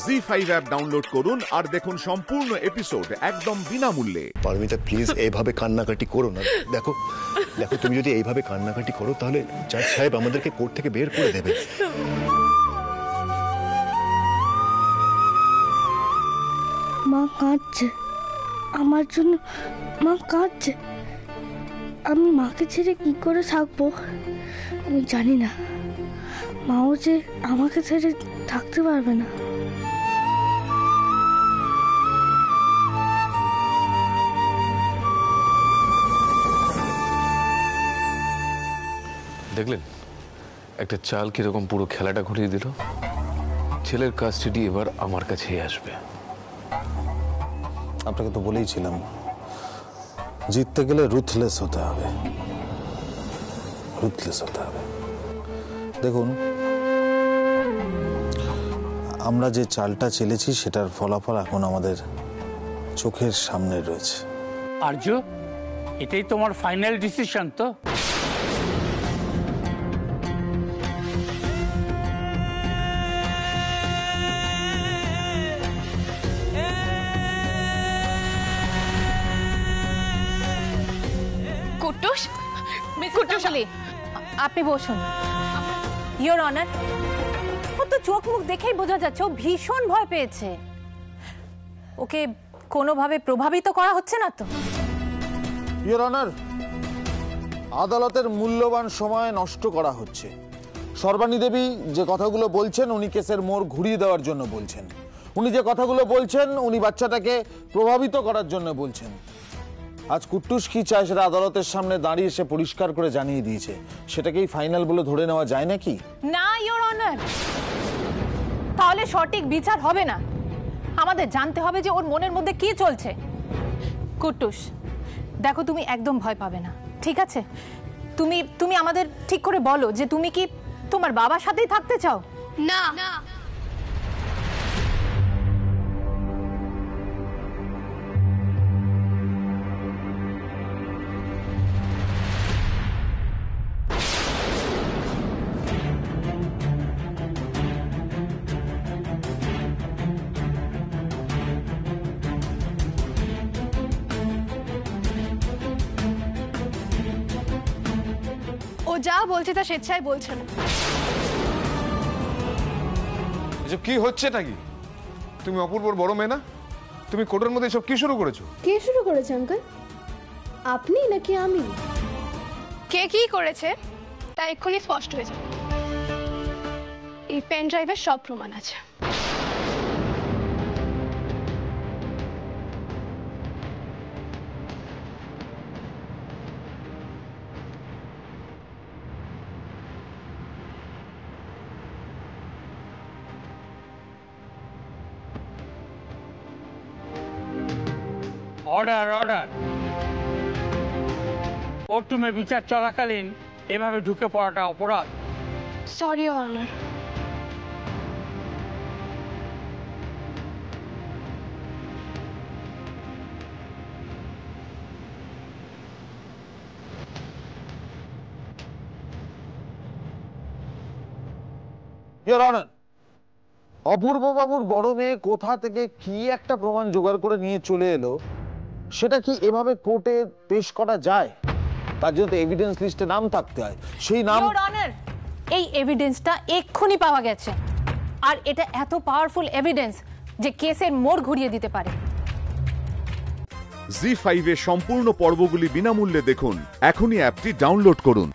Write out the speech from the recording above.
ZEE5 app download করুন আর দেখুন সম্পূর্ণ এপিসোড একদম বিনামূল্যে। পারমিতা প্লিজ এইভাবে কান্নাকাটি করো না। দেখো দেখো তুমি যদি এইভাবে কান্নাকাটি করো তাহলে জাজ সাহেব আমাদেরকে কোর্ট থেকে বের করে দেবে। মা কাঁদছে আমার জন্য, মা কাঁদছে। আমি মাকে ছেড়ে কি করে থাকবো আমি জানি না। মাও যে আমাকে ছেড়ে থাকতে পারবে না। দেখলেন একটা চাল কিরকম পুরো খেলাটা ঘুরিয়ে দিল। ছেলের কাস্টাডি এবার আমার কাছেই আসবে। আপনাকে তো বলেইছিলাম জিততে গেলে রুথলেস হতে হবে, রুথলেস হতে হবে। দেখুন আমরা যে চালটা চেলেছি সেটার ফলাফল এখন আমাদের চোখের সামনে রয়েছে। আর্য, এটাই তোমার ফাইনাল ডিসিশন তো? আপনি বসুন। ইওর অনার, ও তো চোখ মুখ দেখেই বোঝা যাচ্ছে ও ভীষণ ভয় পেয়েছে। ওকে কোনোভাবে প্রভাবিত করা হচ্ছে না তো? ইওর অনার, আদালতের মূল্যবান সময় নষ্ট করা হচ্ছে। সর্বাণী দেবী যে কথাগুলো বলছেন উনি কেসের মোড় ঘুরিয়ে দেওয়ার জন্য বলছেন। উনি যে কথাগুলো বলছেন উনি বাচ্চাটাকে প্রভাবিত করার জন্য বলছেন। আজ কুট্টুস কি চায় সেটা আদালতের সামনে দাঁড়িয়ে সে পরিষ্কার করে জানিয়ে দিয়েছে। সেটাকেই ফাইনাল বলে ধরে নেওয়া যায় নাকি? না ইওর অনার, তাহলে সঠিক বিচার হবে না। আমাদের জানতে হবে যে ওর মনের মধ্যে কি চলছে। কুট্টুস দেখো, তুমি একদম ভয় পাবে না, ঠিক আছে? তুমি আমাদের ঠিক করে বলো যে তুমি কি তোমার বাবার সাথেই থাকতে চাও? না। ও যা বলছে তা স্বেচ্ছায় বলছে না। এসব কি হচ্ছে নাকি? তুমি অপূর্বর বড় মেয়ে না? তুমি কোর্টের মধ্যে এসব কি শুরু করেছো? কে শুরু করেছে আঙ্কেল? আপনি নাকি আমি? কে কি করেছে তা এক্ষুনি স্পষ্ট হয়ে যাবে। এই পেন ড্রাইভের সব প্রমাণ আছে। Order order. কোর্টরুমে বিচার চলাকালীন এভাবে ঢুকে পড়াটা অপরাধ। Sorry honour. ইওর অনার, অপূর্ব বাবুর বড় মেয়ে কোথা থেকে কি একটা প্রমাণ জোগাড় করে নিয়ে চলে এলো সেটা কি এভাবে কোর্টে পেশ করা যায়? তার জন্য তো এভিডেন্স লিস্টে নাম থাকতে হয়। সেই নাম ইওর অনার, এই এভিডেন্সটা এক্ষুনি পাওয়া গেছে, আর এটা এত পাওয়ারফুল এভিডেন্স যে কেসের মোড় ঘুরিয়ে দিতে পারে। জি5 এর সম্পূর্ণ পর্বগুলি বিনামূল্যে দেখুন। এখনই অ্যাপটি ডাউনলোড করুন।